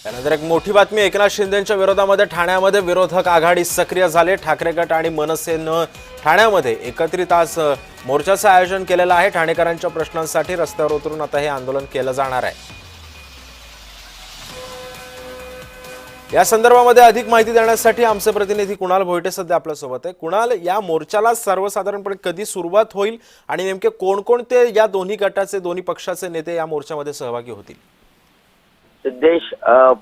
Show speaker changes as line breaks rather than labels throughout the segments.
त्यानंतर एक मोठी बातमी, एकनाथ शिंदेंच्या विरोधामध्ये ठाण्यामध्ये विरोधक आघाडी सक्रिय झाले। ठाकरे गट आणि मनसेनं ठाण्यामध्ये एकत्रित आज मोर्चाचं आयोजन केलेलं आहे। ठाणेकरांच्या प्रश्नांसाठी रस्त्यावर उतरून आता हे आंदोलन केलं जाणार आहे। या संदर्भामध्ये अधिक माहिती देण्यासाठी आमचे प्रतिनिधी कुणाल भोईटे सध्या आपल्या सोबत आहे। कुणाल, या मोर्चाला सर्वसाधारणपणे कधी सुरुवात होईल आणि नेमके कोणकोणते या दोन्ही गटाचे, दोन्ही पक्षाचे नेते या मोर्चामध्ये सहभागी होतील?
सिद्धेश,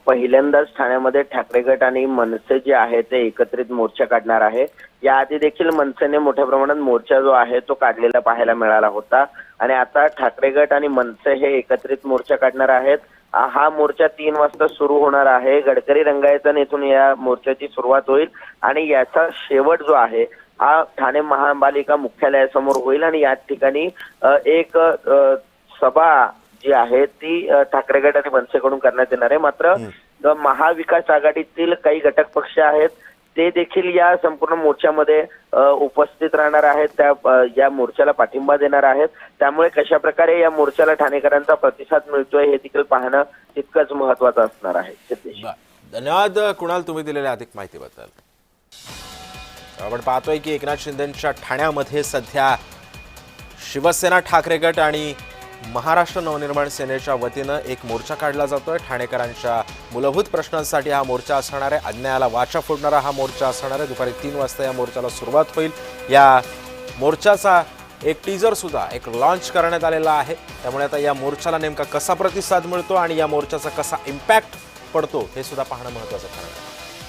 पहिल्यांदाच ठाण्यामध्ये ठाकरे गट आणि मनसे जे आहे ते एकत्रित मोर्चा काढणार आहे। याआधी देखील मनसेने मोठ्या प्रमाणात मोर्चा जो आहे तो काढलेला पाहायला मिळाला होता आणि आता ठाकरे गट आणि मनसे हे एकत्रित मोर्चा काढणार आहेत। हा मोर्चा 3 वाजता सुरू होणार आहे। गडकरी रंगायतन येथून या मोर्चाची सुरुवात होईल आणि याचा शेवट जो आहे हा ठाणे महापालिका मुख्यालयासमोर होईल आणि या ठिकाणी एक सभा जी आहे ती ठाकरे गट आणि मनसेकडून करण्यात येणार आहे। मात्र महाविकास आघाडीतील काही घटक पक्ष आहेत ते देखील या संपूर्ण मोर्चामध्ये उपस्थित राहणार आहेत, त्या या मोर्चाला पाठिंबा देणार आहेत। त्यामुळे कशा प्रकारे या मोर्चाला ठाणेकरांचा प्रतिसाद मिळतोय हे देखील पाहणं तितकंच महत्त्वाचं असणार आहे।
धन्यवाद कुणाल, तुम्ही दिलेल्या अधिक माहितीबद्दल। आपण पाहतोय की एकनाथ शिंदेंच्या ठाण्यामध्ये सध्या शिवसेना, ठाकरे गट आणि महाराष्ट्र नवनिर्माण सेनेच्या वतीनं एक मोर्चा काढला जातोय। ठाणेकरांच्या मूलभूत प्रश्नांसाठी हा मोर्चा असणार आहे। अन्यायाला वाचा फोडणारा हा मोर्चा असणार आहे। दुपारी 3 वाजता या मोर्चाला सुरुवात होईल। या मोर्चाचा एक टीजर सुद्धा एक लॉन्च करण्यात आलेला आहे। त्यामुळे आता या मोर्चाला नेमका कसा प्रतिसाद मिळतो आणि या मोर्चाचा कसा इम्पॅक्ट पडतो हे सुद्धा पाहणं महत्त्वाचं ठरणार आहे।